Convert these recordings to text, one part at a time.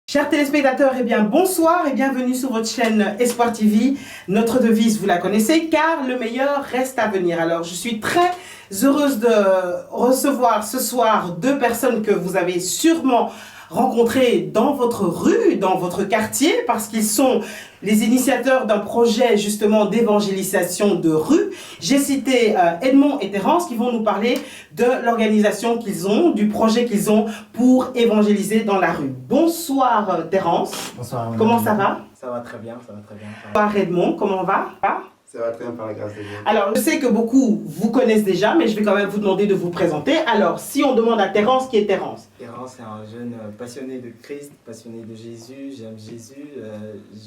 Chers téléspectateurs, eh bien, bonsoir et bienvenue sur votre chaîne Espoir TV. Notre devise, vous la connaissez, car le meilleur reste à venir. Alors, je suis très heureuse de recevoir ce soir deux personnes que vous avez sûrement rencontrées dans votre rue, dans votre quartier, parce qu'ils sont les initiateurs d'un projet justement d'évangélisation de rue. J'ai cité Edmond et Terence qui vont nous parler de l'organisation qu'ils ont, du projet qu'ils ont pour évangéliser dans la rue. Bonsoir Terence. Bonsoir. Comment ça va? Ça va très bien, ça va très bien. Bonsoir Edmond, comment va? Ça va très bien par la grâce de Dieu. Alors, je sais que beaucoup vous connaissent déjà, mais je vais quand même vous demander de vous présenter. Alors, si on demande à Terence, qui est Terence? Terence est un jeune passionné de Christ, passionné de Jésus,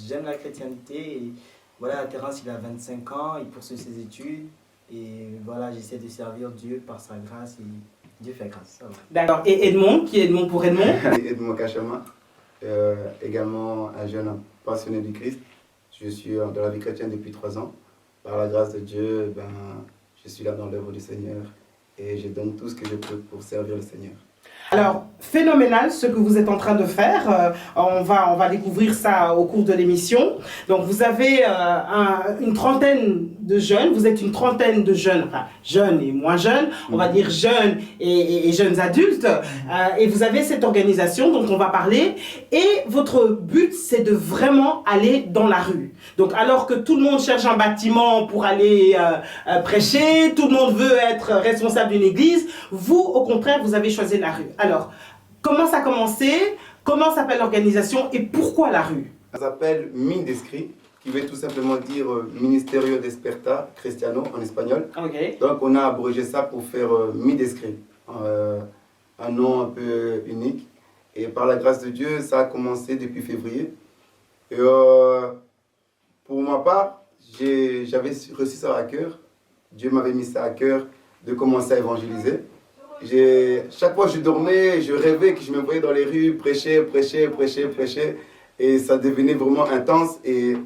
j'aime la chrétienté. Et voilà, Terence, il a 25 ans, il poursuit ses études. Et voilà, j'essaie de servir Dieu par sa grâce et Dieu fait grâce. D'accord. Et Edmond, qui est Edmond pour Edmond? Edmond Kachama, également un jeune passionné du Christ. Je suis dans la vie chrétienne depuis 3 ans. Par la grâce de Dieu, je suis là dans l'œuvre du Seigneur et je donne tout ce que je peux pour servir le Seigneur. Alors, phénoménal ce que vous êtes en train de faire. On va découvrir ça au cours de l'émission. Donc, vous avez une trentaine de jeunes. Vous êtes une trentaine de jeunes, enfin, jeunes et moins jeunes. On va dire jeunes et jeunes adultes. Et vous avez cette organisation dont on va parler. Et votre but, c'est de vraiment aller dans la rue. Donc, alors que tout le monde cherche un bâtiment pour aller prêcher, tout le monde veut être responsable d'une église, vous, au contraire, vous avez choisi la rue. Alors, comment ça a commencé? Comment s'appelle l'organisation et pourquoi la rue? Ça s'appelle Mindescri, qui veut tout simplement dire Ministerio Despertar Cristiano en espagnol. Okay. Donc on a abrégé ça pour faire Mindescri, un nom un peu unique. Et par la grâce de Dieu, ça a commencé depuis février. Et pour ma part, j'avais reçu ça à cœur. Dieu m'avait mis ça à cœur de commencer à évangéliser. Chaque fois que je dormais, je rêvais que je me voyais dans les rues, prêcher. Et ça devenait vraiment intense. Et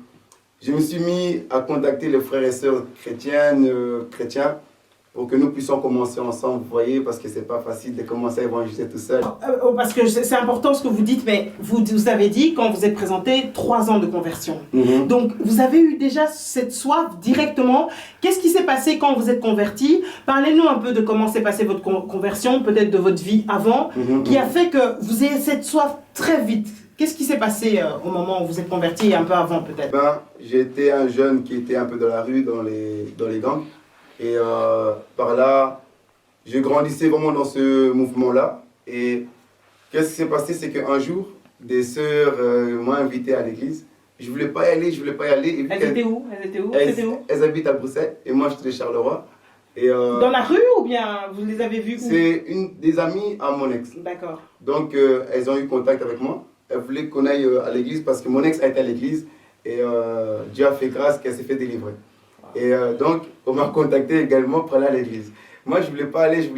je me suis mis à contacter les frères et sœurs chrétiens, pour que nous puissions commencer ensemble, vous voyez, parce que c'est pas facile de commencer à évangéliser tout seul. Parce que c'est important ce que vous dites, mais vous avez dit, quand vous êtes présenté, 3 ans de conversion. Donc, vous avez eu déjà cette soif directement. Qu'est-ce qui s'est passé quand vous êtes converti? Parlez-nous un peu de comment s'est passée votre conversion, peut-être de votre vie avant, qui a fait que vous ayez cette soif très vite. Qu'est-ce qui s'est passé au moment où vous êtes converti et un peu avant peut-être? J'étais un jeune qui était un peu dans la rue, dans les gangs. Et par là, je grandissais vraiment dans ce mouvement-là. Et qu'est-ce qui s'est passé, c'est qu'un jour, des sœurs m'ont invité à l'église. Je ne voulais pas y aller. Et elles étaient où? Elles habitent à Bruxelles et moi, j'étais de Charleroi. Et, dans la rue ou bien vous les avez vues où? C'est une des amies à mon ex. D'accord. Donc, elles ont eu contact avec moi. Elles voulaient qu'on aille à l'église parce que mon ex a été à l'église. Et Dieu a fait grâce qu'elle s'est fait délivrer. Et donc, on m'a contacté également pour aller à l'église. Moi, je ne voulais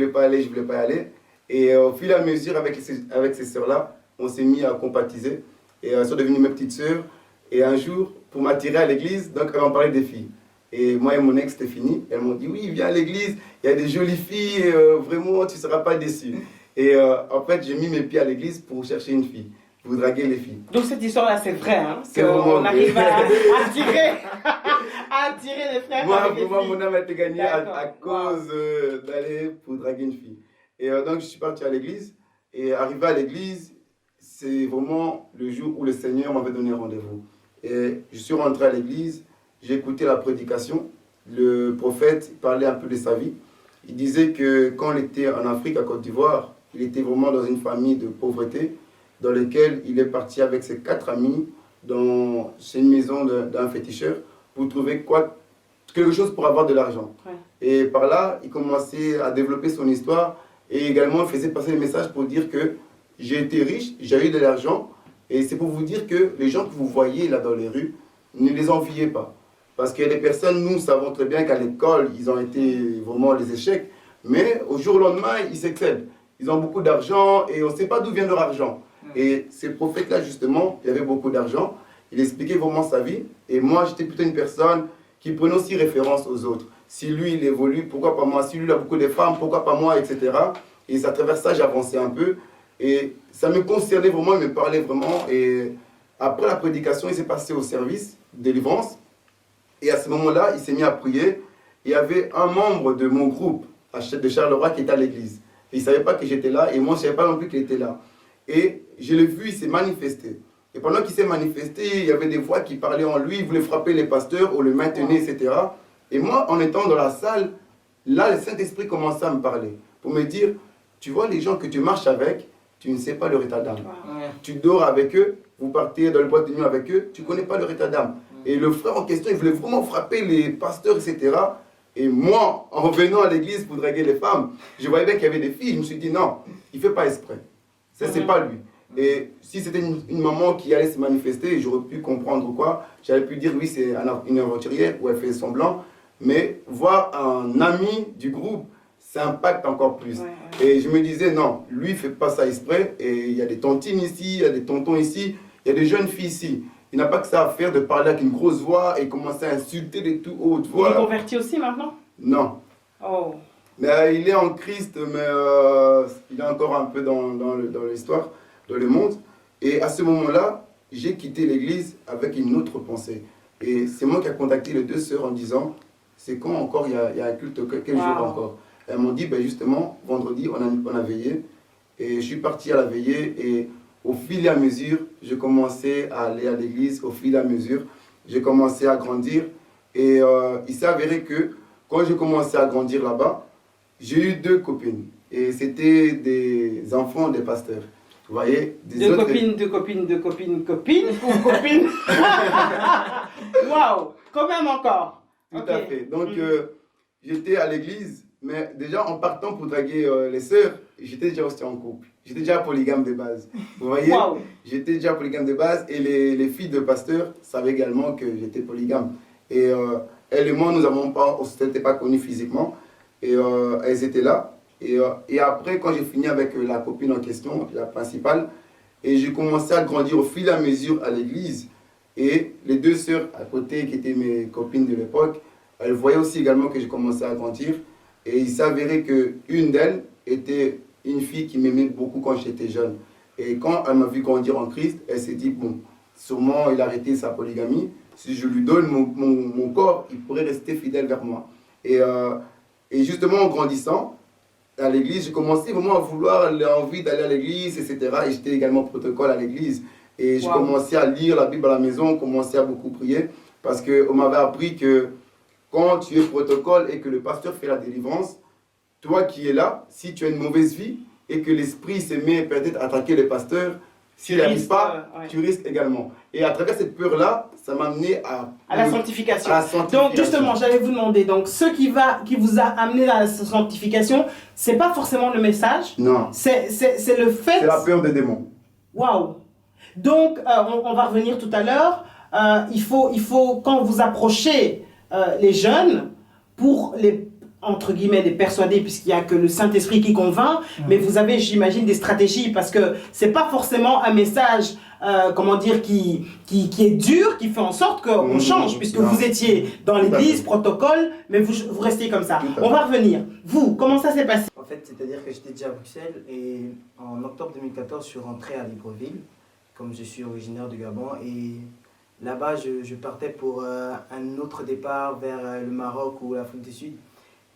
pas aller. Et au fil et à mesure, avec ces sœurs-là, on s'est mis à compatiser. Et elles sont devenues mes petites sœurs. Et un jour, pour m'attirer à l'église, donc elles m'ont parlé des filles. Et moi et mon ex, c'était fini. Elles m'ont dit, oui, viens à l'église, il y a des jolies filles, vraiment, tu ne seras pas déçu. Et en fait, j'ai mis mes pieds à l'église pour chercher une fille. Vous draguer les filles. Donc cette histoire-là, c'est vrai, hein? C'est vraiment on arrive à attirer les frères. Moi, mon âme a été gagnée à cause d'aller pour draguer une fille. Et donc, je suis parti à l'église. Et arrivé à l'église, c'est vraiment le jour où le Seigneur m'avait donné rendez-vous. Et je suis rentré à l'église, j'ai écouté la prédication. Le prophète parlait un peu de sa vie. Il disait que quand il était en Afrique, à Côte d'Ivoire, il était vraiment dans une famille de pauvreté, dans laquelle il est parti avec ses 4 amis chez une maison d'un féticheur pour trouver quelque chose pour avoir de l'argent. Ouais. Et par là, il commençait à développer son histoire et également il faisait passer le message pour dire que j'ai été riche, j'ai eu de l'argent et c'est pour vous dire que les gens que vous voyez là dans les rues, ne les enviez pas. Parce que les personnes, nous savons très bien qu'à l'école, ils ont été vraiment les échecs. Mais au jour au lendemain, ils s'excellent. Ils ont beaucoup d'argent et on ne sait pas d'où vient leur argent. Et ces prophètes-là, justement, il avait beaucoup d'argent. Il expliquait vraiment sa vie. Et moi, j'étais plutôt une personne qui prenait aussi référence aux autres. Si lui, il évolue, pourquoi pas moi? Si lui, il a beaucoup de femmes, pourquoi pas moi, etc. Et à travers ça, j'avançais un peu. Et ça me concernait vraiment, il me parlait vraiment. Et après la prédication, il s'est passé au service de délivrance. Et à ce moment-là, il s'est mis à prier. Il y avait un membre de mon groupe, de Charleroi, qui était à l'église. Il ne savait pas que j'étais là, et moi, je ne savais pas non plus qu'il était là. Et je l'ai vu, il s'est manifesté. Et pendant qu'il s'est manifesté, il y avait des voix qui parlaient en lui, il voulait frapper les pasteurs ou le maintenir, etc. Et moi, en étant dans la salle, là, le Saint-Esprit commençait à me parler, pour me dire, tu vois les gens que tu marches avec, tu ne sais pas leur état d'âme. Tu dors avec eux, vous partez dans le boîte de nuit avec eux, tu ne connais pas leur état d'âme. Et le frère en question, il voulait vraiment frapper les pasteurs, etc. Et moi, en revenant à l'église pour draguer les femmes, je voyais bien qu'il y avait des filles. Je me suis dit, non, il ne fait pas exprès. Ça, c'est pas lui. Et si c'était une maman qui allait se manifester, j'aurais pu comprendre quoi. J'aurais pu dire, oui, c'est une aventurière où elle fait semblant. Mais voir un ami du groupe, ça impacte encore plus. Et je me disais, non, lui, il ne fait pas ça exprès. Et il y a des tontines ici, il y a des tontons ici, il y a des jeunes filles ici. Il n'a pas que ça à faire de parler avec une grosse voix et commencer à insulter de tout haute voix. Il est converti aussi maintenant? Non. Oh. Mais il est en Christ, mais il est encore un peu dans l'histoire, dans le monde. Et à ce moment-là, j'ai quitté l'église avec une autre pensée. Et c'est moi qui ai contacté les deux sœurs en disant, c'est quand encore il y a un culte, quel jour encore? Elles m'ont dit, ben justement, vendredi, on a veillé. Et je suis parti à la veillée et au fil et à mesure, je commençais à aller à l'église, au fil et à mesure, j'ai commencé à grandir. Et il s'est avéré que quand j'ai commencé à grandir là-bas, j'ai eu deux copines. Et c'était des enfants des pasteurs. Vous voyez, deux copines ou copines? Waouh, quand même encore. Tout à fait. Donc, j'étais à l'église, mais déjà en partant pour draguer les sœurs, j'étais déjà aussi en couple. J'étais déjà polygame de base. Vous voyez, j'étais déjà polygame de base et les filles de pasteurs savaient également que j'étais polygame. Et elle et moi, on ne s'était pas connus physiquement. Et elles étaient là. Et après, quand j'ai fini avec la copine en question, la principale, et j'ai commencé à grandir au fil et à mesure à l'église. Et les deux sœurs à côté, qui étaient mes copines de l'époque, elles voyaient aussi également que j'ai commencé à grandir. Et il s'avérait qu'une d'elles était une fille qui m'aimait beaucoup quand j'étais jeune. Et quand elle m'a vu grandir en Christ, elle s'est dit, bon, sûrement il a arrêté sa polygamie. Si je lui donne mon corps, il pourrait rester fidèle vers moi. Et justement, en grandissant à l'église, j'ai commencé vraiment à vouloir l'envie d'aller à l'église, etc. Et j'étais également protocole à l'église. Et j'ai commencé à lire la Bible à la maison, commencé à beaucoup prier. Parce qu'on m'avait appris que quand tu es protocole et que le pasteur fait la délivrance, toi qui es là, si tu as une mauvaise vie et que l'esprit se met peut-être à attaquer le pasteur, s'il n'arrive pas, tu risques également. Et à travers cette peur-là, ça m'a amené à la sanctification. Donc justement, j'allais vous demander, donc ce qui vous a amené à la sanctification, c'est pas forcément le message. Non. C'est le fait. C'est la peur des démons. Waouh. Donc on va revenir tout à l'heure. Il faut quand vous approchez les jeunes pour les entre guillemets, les persuader, puisqu'il n'y a que le Saint-Esprit qui convainc, mais vous avez, j'imagine, des stratégies, parce que ce n'est pas forcément un message, comment dire, qui est dur, qui fait en sorte qu'on change, puisque vous étiez dans l'église, protocole, mais vous restez comme ça. On va revenir. Vous, comment ça s'est passé? En fait, c'est-à-dire que j'étais déjà à Bruxelles, et en octobre 2014, je suis rentré à Libreville, comme je suis originaire du Gabon, et là-bas, je partais pour un autre départ vers le Maroc ou l'Afrique du Sud.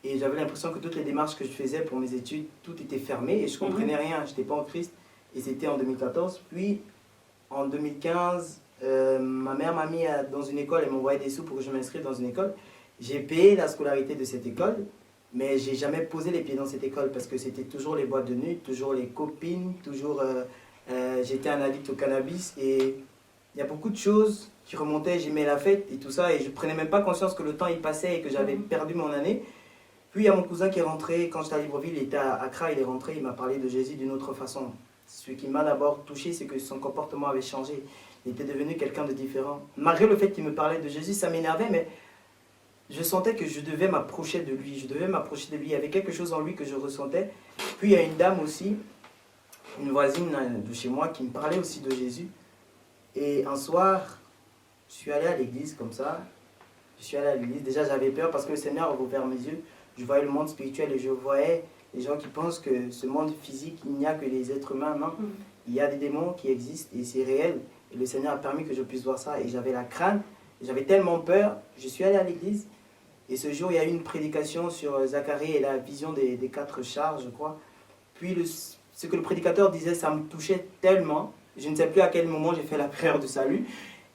Et j'avais l'impression que toutes les démarches que je faisais pour mes études, tout était fermé et je ne comprenais rien, je n'étais pas en Christ. Et c'était en 2014. Puis en 2015, ma mère m'a mis dans une école, elle m'envoyait des sous pour que je m'inscrive dans une école. J'ai payé la scolarité de cette école, mais je n'ai jamais posé les pieds dans cette école parce que c'était toujours les boîtes de nuit, toujours les copines, toujours... j'étais un addict au cannabis et il y a beaucoup de choses qui remontaient, j'aimais la fête et tout ça et je ne prenais même pas conscience que le temps il passait et que j'avais perdu mon année. Puis il y a mon cousin qui est rentré, quand j'étais à Libreville, il était à Accra, il est rentré, il m'a parlé de Jésus d'une autre façon. Ce qui m'a d'abord touché, c'est que son comportement avait changé. Il était devenu quelqu'un de différent. Malgré le fait qu'il me parlait de Jésus, ça m'énervait, mais je sentais que je devais m'approcher de lui. Il y avait quelque chose en lui que je ressentais. Puis il y a une dame aussi, une voisine de chez moi, qui me parlait aussi de Jésus. Et un soir, je suis allé à l'église comme ça. Je suis allé à l'église. Déjà, j'avais peur parce que le Seigneur a ouvert mes yeux. Je voyais le monde spirituel et je voyais les gens qui pensent que ce monde physique, il n'y a que les êtres humains. Non, il y a des démons qui existent et c'est réel. Et le Seigneur a permis que je puisse voir ça. Et j'avais la crainte, j'avais tellement peur. Je suis allé à l'église. Et ce jour, il y a eu une prédication sur Zacharie et la vision des 4 chars, je crois. Puis ce que le prédicateur disait, ça me touchait tellement. Je ne sais plus à quel moment j'ai fait la prière de salut.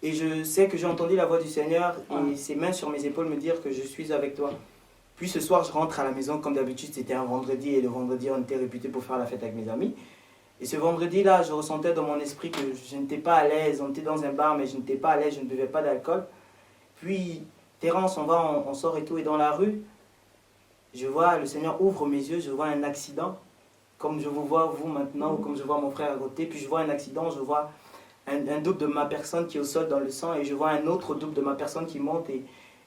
Et je sais que j'ai entendu la voix du Seigneur et ses mains sur mes épaules me dire que je suis avec toi. Puis ce soir, je rentre à la maison, comme d'habitude, c'était un vendredi. Et le vendredi, on était réputé pour faire la fête avec mes amis. Et ce vendredi-là, je ressentais dans mon esprit que je n'étais pas à l'aise. On était dans un bar, mais je n'étais pas à l'aise, je ne buvais pas d'alcool. Puis, Terence, on sort et tout. Et dans la rue, je vois, le Seigneur ouvre mes yeux, je vois un accident. Comme je vous vois, vous, maintenant, ou comme je vois mon frère à côté. Puis je vois un accident, je vois un double de ma personne qui est au sol dans le sang. Et je vois un autre double de ma personne qui monte.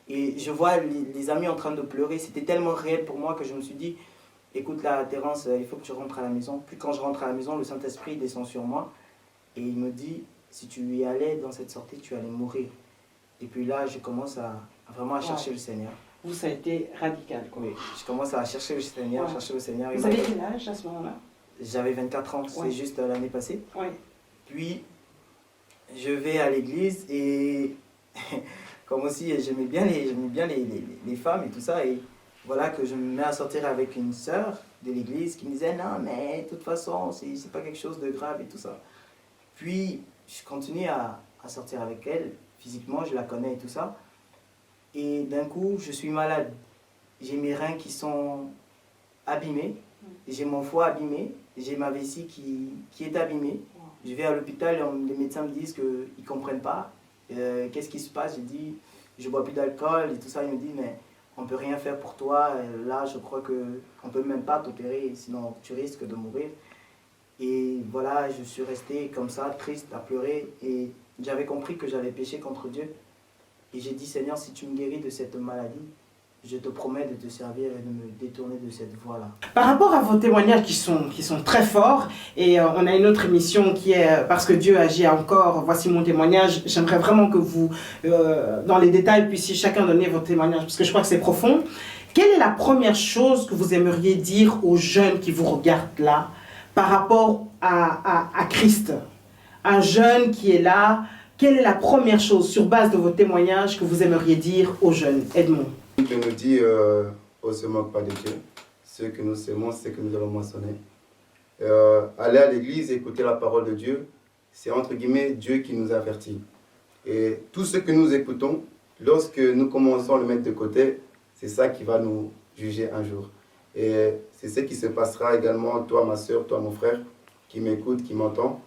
Et je vois les amis en train de pleurer. C'était tellement réel pour moi que je me suis dit, écoute là, Terence, il faut que tu rentres à la maison. Puis quand je rentre à la maison, le Saint-Esprit descend sur moi. Et il me dit, si tu y allais dans cette sortie, tu allais mourir. Et puis là, je commence vraiment à chercher le Seigneur. Vous, ça a été radical, quoi. Oui, je commence à chercher le Seigneur, Vous avez quel âge à ce moment-là? J'avais 24 ans, c'est juste l'année passée. Oui. Puis, je vais à l'église et comme aussi j'aimais bien les femmes et tout ça. Et voilà que je me mets à sortir avec une sœur de l'église qui me disait non, mais de toute façon, c'est pas quelque chose de grave et tout ça. Puis, je continue à sortir avec elle. Physiquement, je la connais et tout ça. Et d'un coup, je suis malade. J'ai mes reins qui sont abîmés. J'ai mon foie abîmé. J'ai ma vessie qui est abîmée. Je vais à l'hôpital, les médecins me disent qu'ils ne comprennent pas. Qu'est-ce qui se passe? J'ai dit, je ne bois plus d'alcool et tout ça. Ils me disent, mais on ne peut rien faire pour toi. Là, je crois qu'on ne peut même pas t'opérer, sinon tu risques de mourir. Et voilà, je suis resté comme ça, triste, à pleurer. Et j'avais compris que j'avais péché contre Dieu. Et j'ai dit, Seigneur, si tu me guéris de cette maladie, je te promets de te servir et de me détourner de cette voie-là. Par rapport à vos témoignages qui sont très forts, et on a une autre émission qui est « Parce que Dieu agit encore, voici mon témoignage », j'aimerais vraiment que vous, dans les détails, puissiez chacun donner votre témoignage, parce que je crois que c'est profond. Quelle est la première chose que vous aimeriez dire aux jeunes qui vous regardent là, par rapport à Christ? Un jeune qui est là, quelle est la première chose, sur base de vos témoignages, que vous aimeriez dire aux jeunes? Edmond. Dieu nous dit, on ne se moque pas de Dieu. Ce que nous semons, c'est que nous allons moissonner. Aller à l'église, écouter la parole de Dieu, c'est entre guillemets Dieu qui nous avertit. Et tout ce que nous écoutons, lorsque nous commençons à le mettre de côté, c'est ça qui va nous juger un jour. Et c'est ce qui se passera également, toi ma soeur, toi mon frère, qui m'écoute, qui m'entend.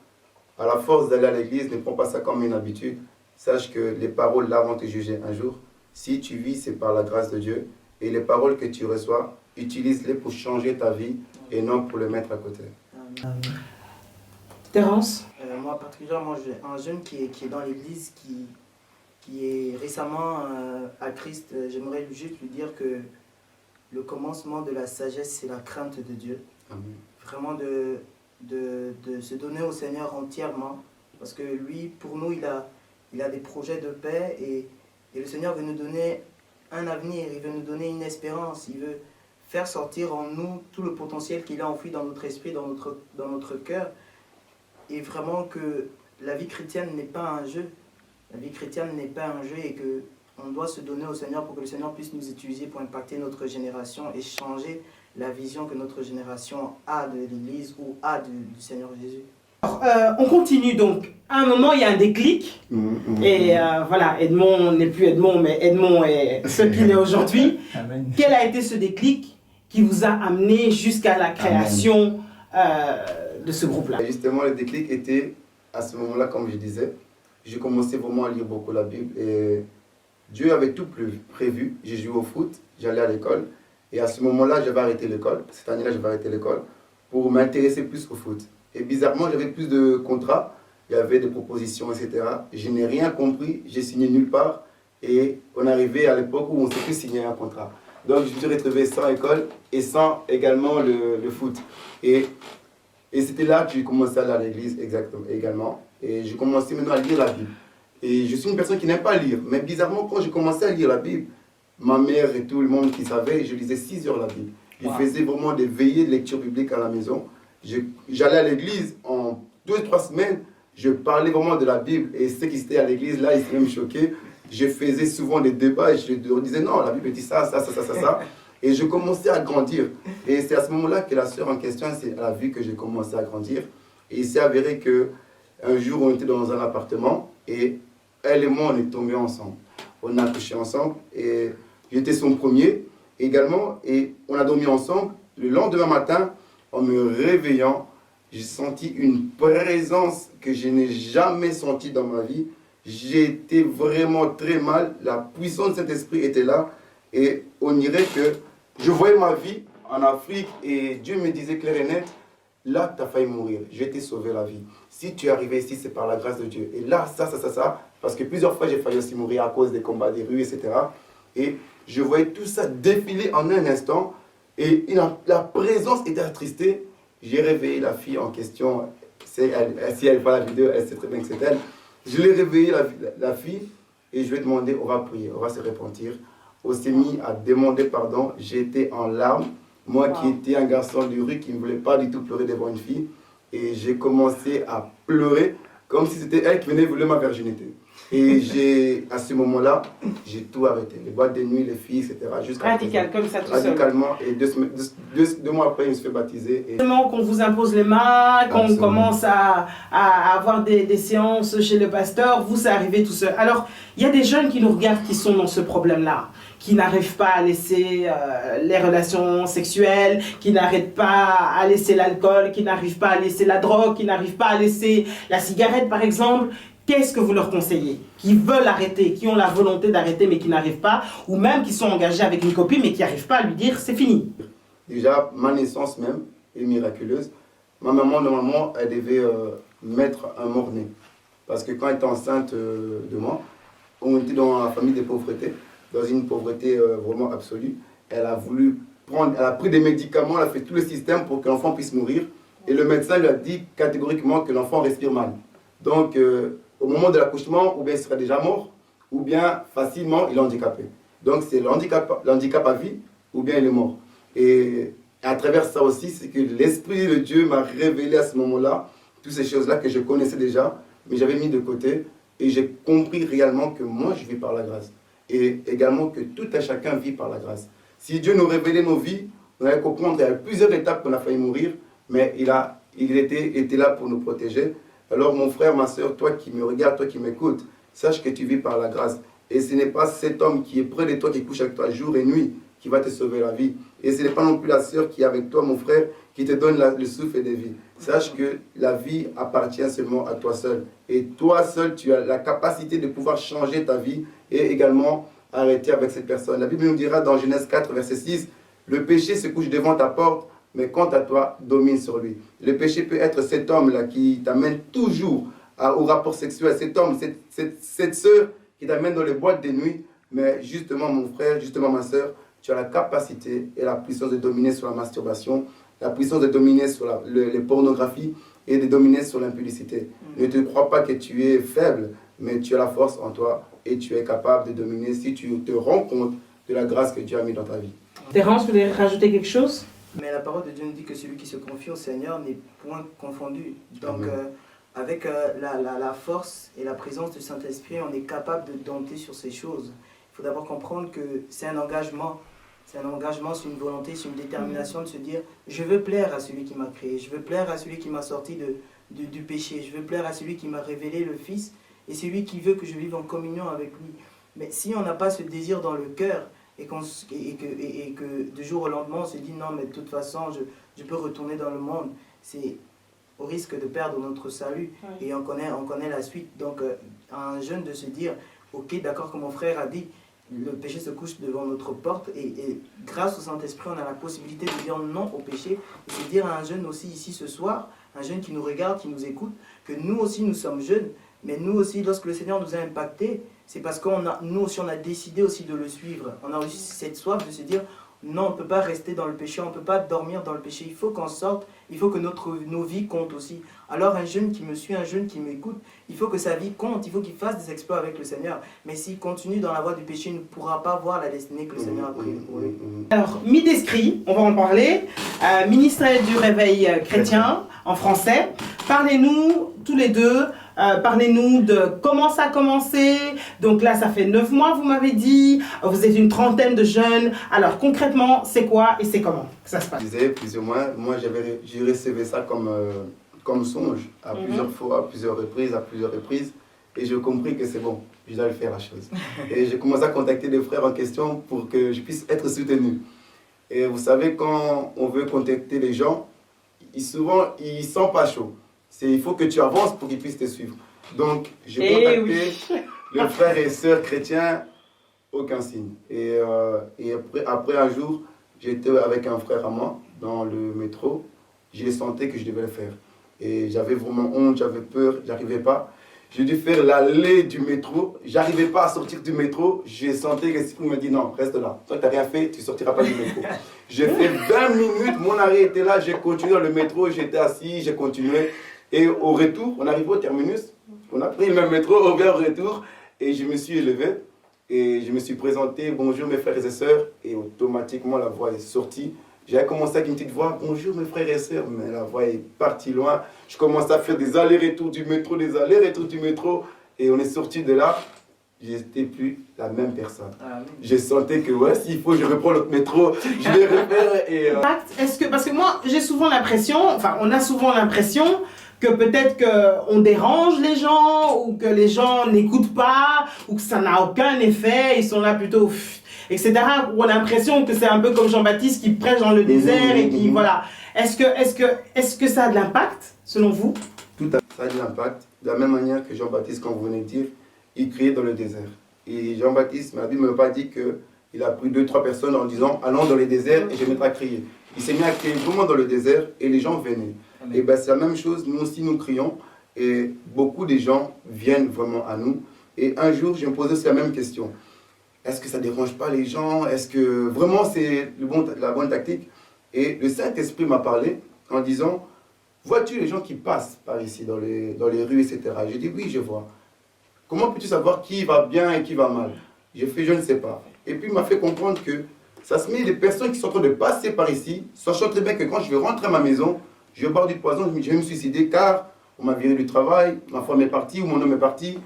À la force d'aller à l'église, ne prends pas ça comme une habitude. Sache que les paroles là vont te juger un jour. Si tu vis, c'est par la grâce de Dieu. Et les paroles que tu reçois, utilise-les pour changer ta vie et non pour le mettre à côté. Terence? Moi, particulièrement, un jeune qui est dans l'église, qui est récemment à Christ, j'aimerais juste lui dire que le commencement de la sagesse, c'est la crainte de Dieu. Amen. Vraiment de se donner au Seigneur entièrement. Parce que lui, pour nous, il a des projets de paix et le Seigneur veut nous donner un avenir, il veut nous donner une espérance, il veut faire sortir en nous tout le potentiel qu'il a enfoui dans notre esprit, dans notre cœur. Et vraiment que la vie chrétienne n'est pas un jeu. La vie chrétienne n'est pas un jeu et qu'on doit se donner au Seigneur pour que le Seigneur puisse nous utiliser pour impacter notre génération et changer la vision que notre génération a de l'Église ou a du Seigneur Jésus. Alors, on continue donc. À un moment, il y a un déclic. Et voilà, Edmond n'est plus Edmond, mais Edmond est ce qu'il est aujourd'hui. Quel a été ce déclic qui vous a amené jusqu'à la création de ce groupe-là? Justement, le déclic était, à ce moment-là, comme je disais, j'ai commencé vraiment à lire beaucoup la Bible. Et Dieu avait tout prévu. J'ai joué au foot, j'allais à l'école. Et à ce moment-là, j'avais arrêté l'école. Cette année-là, j'avais arrêté l'école pour m'intéresser plus au foot. Et bizarrement, j'avais plus de contrats, il y avait des propositions, etc. Je n'ai rien compris, j'ai signé nulle part. Et on est arrivé à l'époque où on ne s'est plus signé un contrat. Donc je me suis retrouvé sans école et sans également le foot. Et c'était là que j'ai commencé à aller à l'église également. Et j'ai commencé maintenant à lire la Bible. Et je suis une personne qui n'aime pas lire. Mais bizarrement, quand j'ai commencé à lire la Bible, ma mère et tout le monde qui savait, je lisais 6 heures la Bible. Je faisais vraiment des veillées de lecture biblique à la maison. J'allais à l'église en 2-3 semaines. Je parlais vraiment de la Bible. Et ceux qui étaient à l'église, là, ils étaient même choqués. Je faisais souvent des débats et je leur disais non, la Bible dit ça, ça, ça, ça, ça, ça. Et je commençais à grandir. Et c'est à ce moment-là que la sœur en question, elle a vu que j'ai commencé à grandir. Et il s'est avéré qu'un jour, on était dans un appartement et elle et moi, on est tombés ensemble. On a couché ensemble et j'étais son premier également. Et on a dormi ensemble. Le lendemain matin, en me réveillant, j'ai senti une présence que je n'ai jamais sentie dans ma vie. J'étais vraiment très mal. La puissance de cet esprit était là. Et on dirait que je voyais ma vie en Afrique et Dieu me disait clair et net, là, tu as failli mourir. Je vais te sauver la vie. Si tu es arrivé ici, c'est par la grâce de Dieu. Et là, ça, parce que plusieurs fois, j'ai failli aussi mourir à cause des combats des rues, etc. Et je voyais tout ça défiler en un instant. Et la présence était attristée. J'ai réveillé la fille en question. Si elle voit la vidéo, elle sait très bien que c'est elle. Je l'ai réveillé, la fille, et je lui ai demandé, on va prier, on va se repentir. On s'est mis à demander pardon. J'étais en larmes. Moi qui étais un garçon de rue qui ne voulait pas du tout pleurer devant une fille. Et j'ai commencé à pleurer comme si c'était elle qui venait voler ma virginité. Et à ce moment-là, j'ai tout arrêté. Les boîtes de nuit, les filles, etc. Radical, comme ça tout seul. Radicalement. Et deux mois après, je me suis fait baptiser. Et... qu'on vous impose les mains, qu'on commence à avoir des séances chez le pasteur, vous, c'est arrivé tout seul. Alors, il y a des jeunes qui nous regardent qui sont dans ce problème-là, qui n'arrivent pas à laisser les relations sexuelles, qui n'arrêtent pas à laisser l'alcool, qui n'arrivent pas à laisser la drogue, qui n'arrivent pas à laisser la cigarette, par exemple. Qu'est-ce que vous leur conseillez? Qui veulent arrêter, qui ont la volonté d'arrêter mais qui n'arrivent pas, ou même qui sont engagés avec une copine mais qui n'arrivent pas à lui dire c'est fini. Déjà, ma naissance même est miraculeuse. Ma maman, normalement, elle devait mettre un mort-né. Parce que quand elle était enceinte de moi, on était dans la famille des pauvretés, dans une pauvreté vraiment absolue. Elle a pris des médicaments, elle a fait tout le système pour que l'enfant puisse mourir. Et le médecin lui a dit catégoriquement que l'enfant respire mal. Donc, au moment de l'accouchement, ou bien il serait déjà mort, ou bien facilement il est handicapé. Donc c'est l'handicap à vie, ou bien il est mort. Et à travers ça aussi, c'est que l'Esprit de Dieu m'a révélé à ce moment-là toutes ces choses-là que je connaissais déjà, mais j'avais mis de côté. Et j'ai compris réellement que moi, je vis par la grâce. Et également que tout un chacun vit par la grâce. Si Dieu nous révélait nos vies, on allait comprendre qu'il y a plusieurs étapes qu'on a failli mourir, mais il était là pour nous protéger. Alors mon frère, ma soeur, toi qui me regardes, toi qui m'écoutes, sache que tu vis par la grâce. Et ce n'est pas cet homme qui est près de toi, qui couche avec toi jour et nuit, qui va te sauver la vie. Et ce n'est pas non plus la soeur qui est avec toi, mon frère, qui te donne le souffle de vie. Sache que la vie appartient seulement à toi seul. Et toi seul, tu as la capacité de pouvoir changer ta vie et également arrêter avec cette personne. La Bible nous dira dans Genèse 4, verset 6, « Le péché se couche devant ta porte, mais quant à toi, domine sur lui. » Le péché peut être cet homme-là qui t'amène toujours au rapport sexuel, cet homme, cette sœur qui t'amène dans les boîtes de nuit. Mais justement, mon frère, justement, ma sœur, tu as la capacité et la puissance de dominer sur la masturbation, la puissance de dominer sur les pornographies et de dominer sur l'impudicité. Ne te crois pas que tu es faible, mais tu as la force en toi et tu es capable de dominer si tu te rends compte de la grâce que Dieu a mis dans ta vie. Terence, vous voulez rajouter quelque chose? Mais la parole de Dieu nous dit que celui qui se confie au Seigneur n'est point confondu. Donc, avec la force et la présence du Saint-Esprit, on est capable de dompter sur ces choses. Il faut d'abord comprendre que c'est un engagement. C'est un engagement, c'est une volonté, c'est une détermination de se dire « Je veux plaire à celui qui m'a créé, je veux plaire à celui qui m'a sorti du péché, je veux plaire à celui qui m'a révélé le Fils, et c'est lui qui veut que je vive en communion avec lui. » Mais si on n'a pas ce désir dans le cœur, et que du jour au lendemain on se dit non mais de toute façon je peux retourner dans le monde, c'est au risque de perdre notre salut. Oui. Et on connaît la suite. Donc un jeune de se dire ok, d'accord, comme mon frère a dit, le péché se couche devant notre porte et grâce au Saint-Esprit on a la possibilité de dire non au péché. Et c'est dire à un jeune aussi ici ce soir, un jeune qui nous regarde, qui nous écoute, que nous aussi nous sommes jeunes, mais nous aussi lorsque le Seigneur nous a impactés, c'est parce que nous aussi, on a décidé aussi de le suivre. On a aussi cette soif de se dire, non, on ne peut pas rester dans le péché, on ne peut pas dormir dans le péché. Il faut qu'on sorte, il faut que nos vies comptent aussi. Alors un jeune qui me suit, un jeune qui m'écoute, il faut que sa vie compte, il faut qu'il fasse des exploits avec le Seigneur. Mais s'il continue dans la voie du péché, il ne pourra pas voir la destinée que le Seigneur a prévue pour lui. Alors, Midesprit, on va en parler, ministère du réveil chrétien en français. Parlez-nous tous les deux, parlez-nous de comment ça a commencé. Donc là, ça fait 9 mois, vous m'avez dit. Vous êtes une trentaine de jeunes. Alors concrètement, c'est quoi et c'est comment que ça se passe? Je disais plus ou moins, moi j'ai recevé ça comme songe à plusieurs fois, à plusieurs reprises. Et j'ai compris que c'est bon, je dois le faire la chose. Et j'ai commencé à contacter des frères en question pour que je puisse être soutenu. Et vous savez, quand on veut contacter les gens, souvent ils ne sont pas chauds. Il faut que tu avances pour qu'ils puissent te suivre. Donc, j'ai contacté leurs frères et sœurs chrétiens, aucun signe. Et après un jour, j'étais avec un frère à moi dans le métro. J'ai senti que je devais le faire. Et j'avais vraiment honte, j'avais peur, j'arrivais pas. J'ai dû faire l'allée du métro. J'arrivais pas à sortir du métro. J'ai senti que Sylvie me dit non, reste là. Toi, tu n'as rien fait, tu ne sortiras pas du métro. J'ai fait 20 minutes, mon arrêt était là, j'ai continué dans le métro, j'étais assis, j'ai continué. Et au retour, on arrive au terminus, on a pris le même métro, on vient au retour, et je me suis élevé, et je me suis présenté, bonjour mes frères et sœurs, et automatiquement la voix est sortie. J'ai commencé avec une petite voix, bonjour mes frères et sœurs, mais la voix est partie loin. Je commençais à faire des allers-retours du métro, et on est sorti de là. Je n'étais plus la même personne. J'ai senti que ouais, s'il faut, je reprends l'autre métro, je vais refaire. Et Est-ce que, parce que moi, j'ai souvent l'impression, enfin, on a souvent l'impression que peut-être qu'on dérange les gens, ou que les gens n'écoutent pas, ou que ça n'a aucun effet, ils sont là plutôt, etc. Ou on a l'impression que c'est un peu comme Jean-Baptiste qui prêche dans le désert et qui, voilà. Est-ce que ça a de l'impact, selon vous? Tout à fait, ça a de l'impact. De la même manière que Jean-Baptiste, comme vous venez de dire, il criait dans le désert. Et Jean-Baptiste, la Bible ne m'a pas dit qu'il a pris 2-3 personnes en disant allons dans le désert et je vais mettre à crier. Il s'est mis à crier vraiment dans le désert et les gens venaient. Amen. Et bien c'est la même chose, nous aussi nous crions et beaucoup de gens viennent vraiment à nous. Et un jour, je me posais aussi la même question. Est-ce que ça ne dérange pas les gens? Est-ce que vraiment c'est la bonne tactique? Et le Saint-Esprit m'a parlé en disant vois-tu les gens qui passent par ici, dans les rues, etc. J'ai dit oui, je vois. Comment peux-tu savoir qui va bien et qui va mal? J'ai fait, je ne sais pas. Et puis il m'a fait comprendre que ça se met des personnes qui sont en train de passer par ici, sachant très bien que quand je vais rentrer à ma maison, je vais boire du poison, je vais me suicider car on m'a viré du travail, ma femme est partie ou mon homme est parti,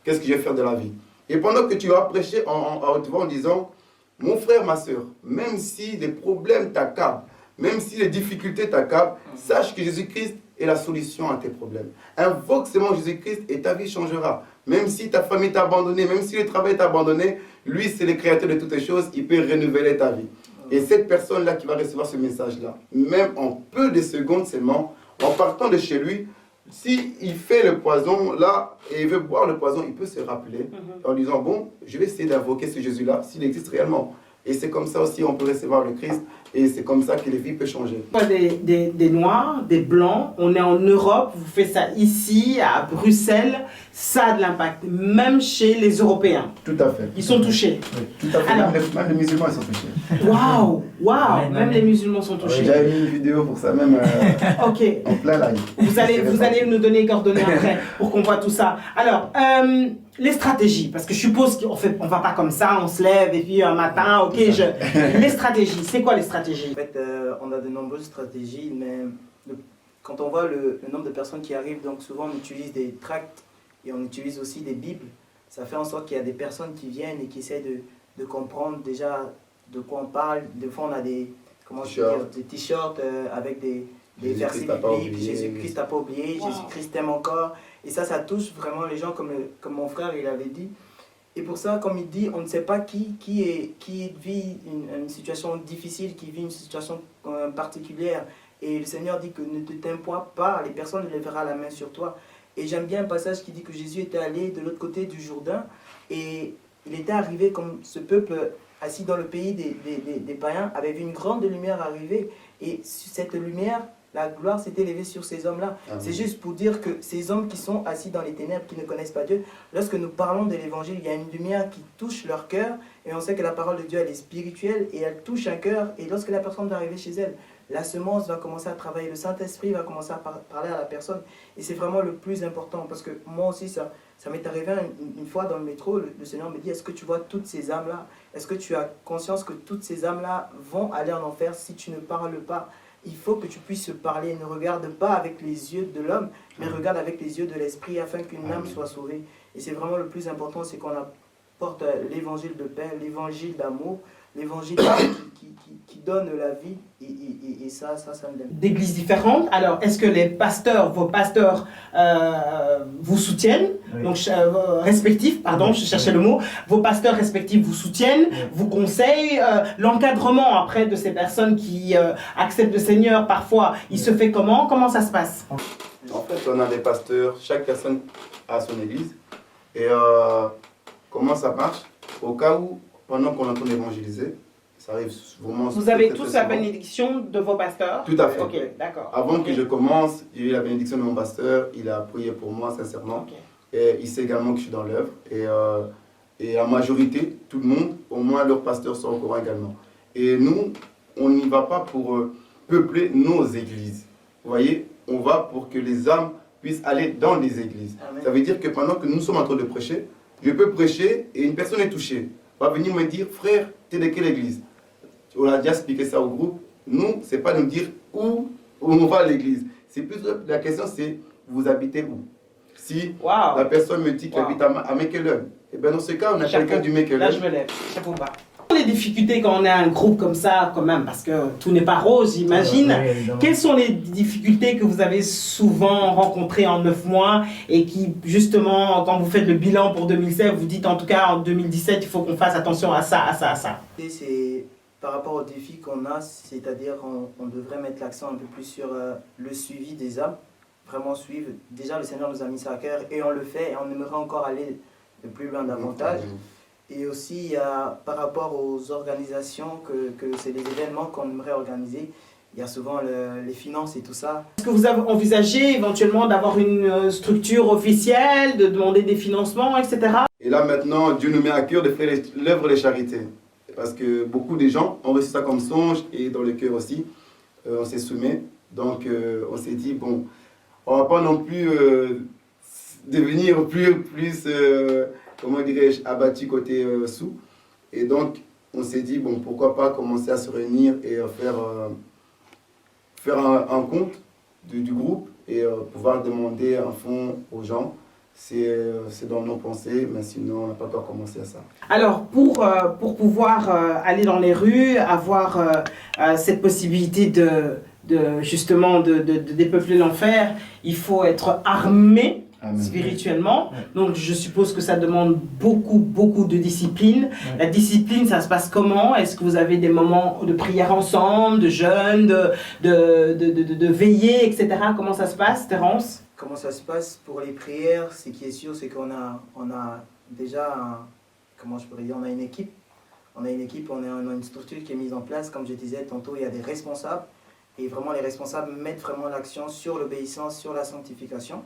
qu'est-ce que je vais faire de la vie? Et pendant que tu as prêché à haute voix en disant, mon frère, ma soeur, même si les problèmes t'accablent, même si les difficultés t'accablent, sache que Jésus-Christ est la solution à tes problèmes. Invoque seulement Jésus-Christ et ta vie changera. Même si ta famille t'a abandonné, même si le travail t'a abandonné, lui c'est le créateur de toutes les choses, il peut renouveler ta vie. Et cette personne-là qui va recevoir ce message-là, même en peu de secondes seulement, en partant de chez lui, s'il fait le poison là et il veut boire le poison, il peut se rappeler en disant bon, je vais essayer d'invoquer ce Jésus-là s'il existe réellement. Et c'est comme ça aussi on peut recevoir le Christ et c'est comme ça que les vies peuvent changer. Des Noirs, des Blancs, on est en Europe, vous faites ça ici, à Bruxelles, ça a de l'impact, même chez les Européens. Tout à fait. Ils sont touchés. Oui, tout à fait. Alors, même les musulmans ils sont touchés. Waouh, waouh, même les musulmans sont touchés. J'avais mis une vidéo pour ça même okay. En plein live. Vous allez nous donner les coordonnées après pour qu'on voit tout ça. Alors, les stratégies, parce que je suppose qu'on ne va pas comme ça, on se lève et puis un matin, ok, les stratégies, c'est quoi les stratégies? En fait, on a de nombreuses stratégies, mais quand on voit le nombre de personnes qui arrivent, donc souvent on utilise des tracts et on utilise aussi des bibles. Ça fait en sorte qu'il y a des personnes qui viennent et qui essaient de comprendre déjà de quoi on parle. Des fois on a des t-shirts avec des versets bibliques, Jésus-Christ n'a pas oublié, wow. Jésus-Christ t'aime encore. Et ça touche vraiment les gens comme mon frère il avait dit. Et pour ça, comme il dit, on ne sait pas qui vit une situation difficile, qui vit une situation particulière. Et le Seigneur dit que ne te tempore pas, les personnes ne lèveront la main sur toi. Et j'aime bien un passage qui dit que Jésus était allé de l'autre côté du Jourdain et il était arrivé comme ce peuple assis dans le pays des païens avait vu une grande lumière arriver. Et cette lumière la gloire s'est élevée sur ces hommes-là. C'est juste pour dire que ces hommes qui sont assis dans les ténèbres, qui ne connaissent pas Dieu, lorsque nous parlons de l'évangile, il y a une lumière qui touche leur cœur, et on sait que la parole de Dieu, elle est spirituelle, et elle touche un cœur, et lorsque la personne va arriver chez elle, la semence va commencer à travailler, le Saint-Esprit va commencer à parler à la personne, et c'est vraiment le plus important, parce que moi aussi, ça m'est arrivé une fois dans le métro, le Seigneur me dit, est-ce que tu vois toutes ces âmes-là? Est-ce que tu as conscience que toutes ces âmes-là vont aller en enfer si tu ne parles pas? Il faut que tu puisses parler. Ne regarde pas avec les yeux de l'homme, mais regarde avec les yeux de l'esprit afin qu'une âme soit sauvée. Et c'est vraiment le plus important, c'est qu'on apporte l'évangile de paix, l'évangile d'amour, l'évangile qui donne la vie. Et ça me donne. D'églises différentes. Alors, est-ce que les pasteurs, vos pasteurs, vous soutiennent? Oui. Donc, respectifs, pardon, je cherchais le mot. Vos pasteurs respectifs vous soutiennent, vous conseillent. L'encadrement après de ces personnes qui acceptent le Seigneur, parfois, il se fait comment? Comment ça se passe? En fait, on a des pasteurs, chaque personne a son église. Et comment ça marche? Au cas où, pendant qu'on est en train d'évangéliser, ça arrive vraiment. Vous avez tous la bénédiction de vos pasteurs? Tout à fait. Ok, d'accord. Avant que je commence, j'ai eu la bénédiction de mon pasteur. Il a prié pour moi, sincèrement. Okay. Et il sait également que je suis dans l'œuvre. Et en majorité, tout le monde, au moins leurs pasteurs sont au courant également. Et nous, on n'y va pas pour peupler nos églises. Vous voyez, on va pour que les âmes puissent aller dans les églises. Amen. Ça veut dire que pendant que nous sommes en train de prêcher, je peux prêcher et une personne est touchée. Va venir me dire, frère, tu es de quelle église? On a déjà expliqué ça au groupe. Nous, ce n'est pas de nous dire où on va à l'église. C'est plus la question, c'est vous habitez où? Si la personne me dit qu'elle habite à Mekellen, et bien dans ce cas, on a quelqu'un du Mekellen. Là, je me lève. Chapeau bas. Les difficultés quand on est un groupe comme ça, quand même, parce que tout n'est pas rose, j'imagine. Quelles sont les difficultés que vous avez souvent rencontrées en 9 mois et qui, justement, quand vous faites le bilan pour 2016, vous dites en tout cas en 2017, il faut qu'on fasse attention à ça, à ça, à ça? C'est par rapport aux défis qu'on a, c'est-à-dire on devrait mettre l'accent un peu plus sur le suivi des âmes, vraiment suivre. Déjà, le Seigneur nous a mis ça à cœur et on le fait et on aimerait encore aller de plus loin davantage. Et aussi, par rapport aux organisations, que c'est des événements qu'on aimerait organiser, il y a souvent les finances et tout ça. Est-ce que vous avez envisagé éventuellement d'avoir une structure officielle, de demander des financements, etc.? Et là maintenant, Dieu nous met à cœur de faire l'œuvre des charités. Parce que beaucoup de gens ont reçu ça comme songe et dans le cœur aussi, on s'est soumis. Donc on s'est dit, bon, on ne va pas non plus devenir plus comment dirais-je, abattu côté sous. Et donc, on s'est dit, bon, pourquoi pas commencer à se réunir et faire un compte du groupe et pouvoir demander un fonds aux gens. C'est dans nos pensées, mais sinon, on n'a pas encore commencé à ça. Alors, pour pouvoir aller dans les rues, avoir cette possibilité justement de dépeupler l'enfer, il faut être armé. Amen. Spirituellement. Ouais. Donc je suppose que ça demande beaucoup de discipline. Ouais. La discipline, ça se passe comment? Est-ce que vous avez des moments de prière ensemble, de jeûne, de veillée, etc. Comment ça se passe, Terence? Comment ça se passe pour les prières? Ce qui est sûr, c'est qu'on a déjà, comment je pourrais dire, on a une équipe. On a une structure qui est mise en place. Comme je disais tantôt, il y a des responsables. Et vraiment, les responsables mettent vraiment l'accent sur l'obéissance, sur la sanctification.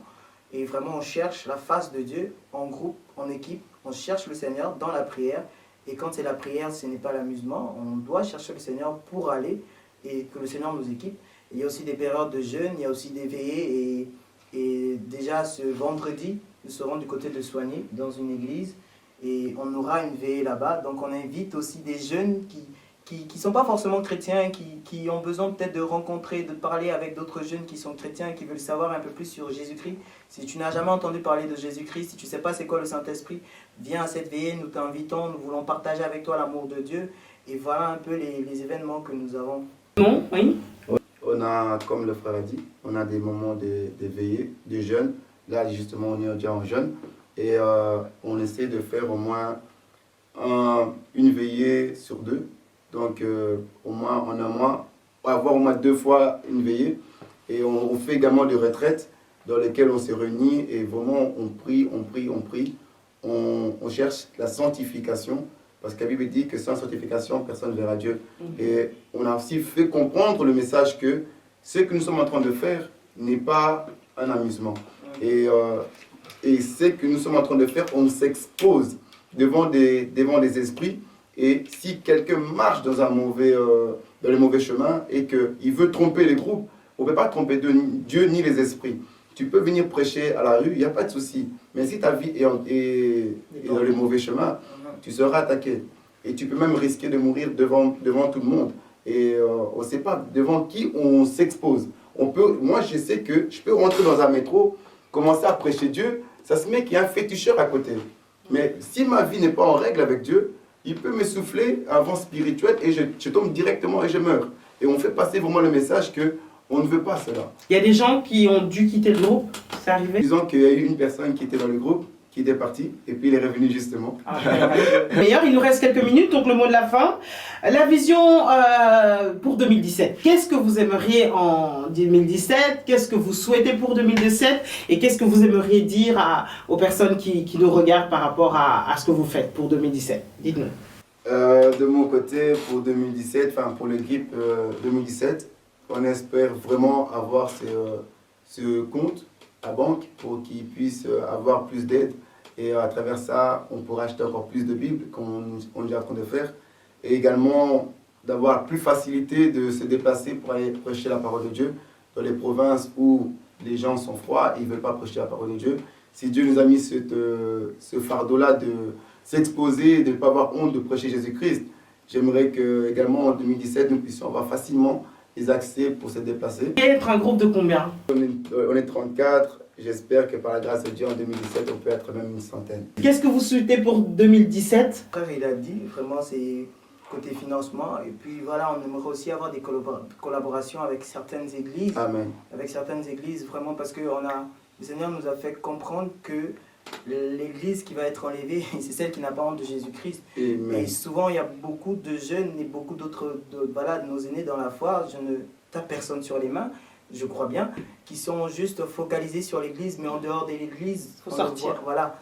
Et vraiment, on cherche la face de Dieu en groupe, en équipe. On cherche le Seigneur dans la prière. Et quand c'est la prière, ce n'est pas l'amusement. On doit chercher le Seigneur pour aller et que le Seigneur nous équipe. Et il y a aussi des périodes de jeûne, il y a aussi des veillées. Et déjà, ce vendredi, nous serons du côté de Soigné, dans une église. Et on aura une veillée là-bas. Donc, on invite aussi des jeunes qui ne sont pas forcément chrétiens, qui ont besoin peut-être de rencontrer, de parler avec d'autres jeunes qui sont chrétiens, qui veulent savoir un peu plus sur Jésus-Christ. Si tu n'as jamais entendu parler de Jésus-Christ, si tu ne sais pas c'est quoi le Saint-Esprit, viens à cette veillée, nous t'invitons, nous voulons partager avec toi l'amour de Dieu. Et voilà un peu les événements que nous avons. Non, oui. On a, comme le frère a dit, on a des moments de veillée, de jeûne. Là, justement, on est déjà en jeûne. Et on essaie de faire au moins une veillée sur 2. Donc, au moins en un mois, avoir au moins 2 fois une veillée. Et on fait également des retraites dans lesquelles on se réunit et vraiment on prie. On cherche la sanctification parce que la Bible dit que sans sanctification, personne ne verra Dieu. Et on a aussi fait comprendre le message que ce que nous sommes en train de faire n'est pas un amusement. Et ce que nous sommes en train de faire, on s'expose devant des esprits. Et si quelqu'un marche dans le mauvais chemin et qu'il veut tromper les groupes, on ne peut pas tromper Dieu ni les esprits. Tu peux venir prêcher à la rue, il n'y a pas de souci. Mais si ta vie est dans le mauvais chemin, tu seras attaqué. Et tu peux même risquer de mourir devant tout le monde. Et on ne sait pas devant qui on s'expose. Moi, je sais que je peux rentrer dans un métro, commencer à prêcher Dieu, ça se met qu'il y a un féticheur à côté. Mais si ma vie n'est pas en règle avec Dieu, il peut me souffler un vent spirituel et je tombe directement et je meurs. Et on fait passer vraiment le message qu'on ne veut pas cela. Il y a des gens qui ont dû quitter le groupe, c'est arrivé? Disons qu'il y a eu une personne qui était dans le groupe, qui était parti, et puis il est revenu justement. D'ailleurs, il nous reste quelques minutes, donc le mot de la fin. La vision pour 2017. Qu'est-ce que vous aimeriez en 2017? Qu'est-ce que vous souhaitez pour 2017? Et qu'est-ce que vous aimeriez dire aux personnes qui nous regardent par rapport à ce que vous faites pour 2017? Dites-nous. De mon côté, pour 2017, enfin pour le GRIP 2017, on espère vraiment avoir ce compte à banque pour qu'ils puissent avoir plus d'aide. Et à travers ça, on pourra acheter encore plus de Bibles qu'on est en train de faire. Et également d'avoir plus facilité de se déplacer pour aller prêcher la parole de Dieu dans les provinces où les gens sont froids et ils ne veulent pas prêcher la parole de Dieu. Si Dieu nous a mis ce fardeau-là de s'exposer, de ne pas avoir honte de prêcher Jésus-Christ, j'aimerais que également en 2017, nous puissions avoir facilement les accès pour se déplacer. Et être un groupe de combien? On est 34. J'espère que par la grâce de Dieu, en 2017, on peut être même une centaine. Qu'est-ce que vous souhaitez pour 2017? Frère, il a dit, vraiment, c'est côté financement. Et puis voilà, on aimerait aussi avoir des collaborations avec certaines églises. Amen. Avec certaines églises, vraiment, parce que le Seigneur nous a fait comprendre que l'église qui va être enlevée, c'est celle qui n'a pas honte de Jésus-Christ. Et souvent, il y a beaucoup de jeunes et beaucoup d'autres, de nos aînés dans la foi, je ne tape personne sur les mains, je crois bien, qui sont juste focalisés sur l'église, mais en dehors de l'église, il faut sortir. Voilà,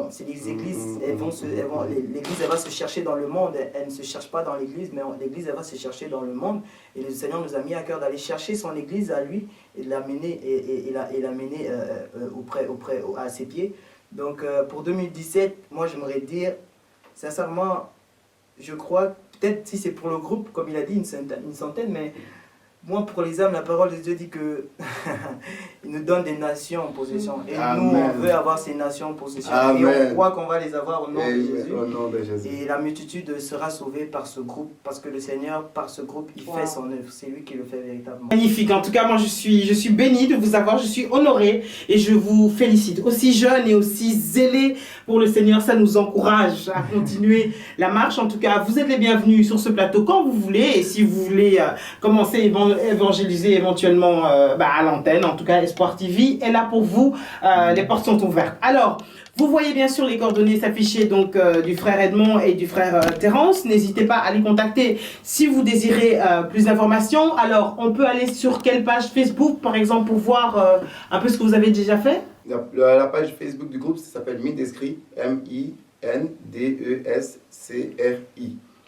c'est les églises, l'église elle va se chercher dans le monde, elle ne se cherche pas dans l'église, mais l'église elle va se chercher dans le monde. Et le Seigneur nous a mis à cœur d'aller chercher son église à lui et de l'amener à ses pieds. Donc pour 2017, moi j'aimerais dire, sincèrement, je crois, peut-être si c'est pour le groupe, comme il a dit, une centaine, mais moi pour les âmes, la parole de Dieu dit que il nous donne des nations en possession. Et Amen. nous, on veut avoir ces nations en possession. Amen. Et on croit qu'on va les avoir au nom de Jésus. Au nom de Jésus. Et la multitude sera sauvée par ce groupe, parce que le Seigneur, par ce groupe, il fait son œuvre. C'est lui qui le fait véritablement. Magnifique. En tout cas, moi, je suis bénie de vous avoir. Je suis honorée et je vous félicite. Aussi jeune et aussi zélé pour le Seigneur, ça nous encourage à continuer la marche. En tout cas, vous êtes les bienvenus sur ce plateau quand vous voulez. Et si vous voulez commencer à évangéliser éventuellement à l'antenne, en tout cas, Espoir TV est là pour vous. Les portes sont ouvertes. Alors, vous voyez bien sûr les coordonnées s'afficher donc du frère Edmond et du frère Terence. N'hésitez pas à les contacter si vous désirez plus d'informations. Alors, on peut aller sur quelle page Facebook, par exemple, pour voir un peu ce que vous avez déjà fait? La page Facebook du groupe, ça s'appelle Mindescrit, M-I-N-D-E-S-C-R-I.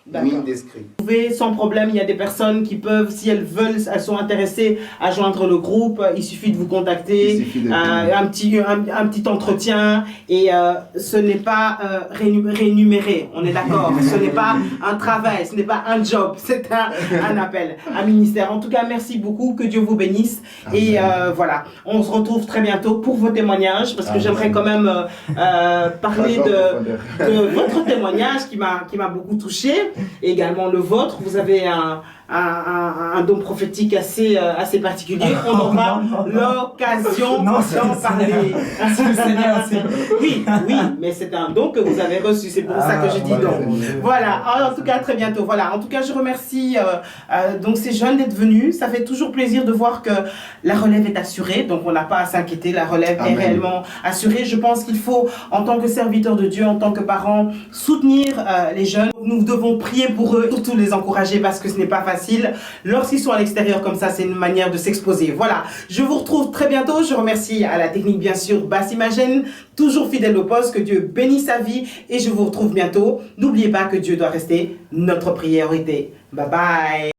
Mindescrit. Vous pouvez sans problème, il y a des personnes qui peuvent, si elles veulent, elles sont intéressées à joindre le groupe, il suffit de vous contacter, un petit entretien, et ce n'est pas rémunéré, on est d'accord, ce n'est pas un travail, ce n'est pas un job, c'est un appel, un ministère. En tout cas, merci beaucoup, que Dieu vous bénisse. Amen. Et voilà, on se retrouve très bientôt pour vos témoignages, parce que j'aimerais quand même parler de votre témoignage qui m'a beaucoup touché. Et également le vôtre, vous avez un don prophétique assez particulier. On aura l'occasion d'en parler. Merci le Seigneur. Oui, mais c'est un don que vous avez reçu, c'est pour ça que je dis don. Voilà, en tout cas, très bientôt. Voilà, en tout cas, je remercie donc ces jeunes d'être venus. Ça fait toujours plaisir de voir que la relève est assurée, donc on n'a pas à s'inquiéter, la relève est réellement assurée. Je pense qu'il faut, en tant que serviteur de Dieu, en tant que parent, soutenir les jeunes. Nous devons prier pour eux, surtout les encourager parce que ce n'est pas facile. Lorsqu'ils sont à l'extérieur comme ça, c'est une manière de s'exposer. Voilà, je vous retrouve très bientôt. Je remercie à la technique, bien sûr, Basse Imagène, toujours fidèle au poste. Que Dieu bénisse sa vie et je vous retrouve bientôt. N'oubliez pas que Dieu doit rester notre priorité. Bye bye.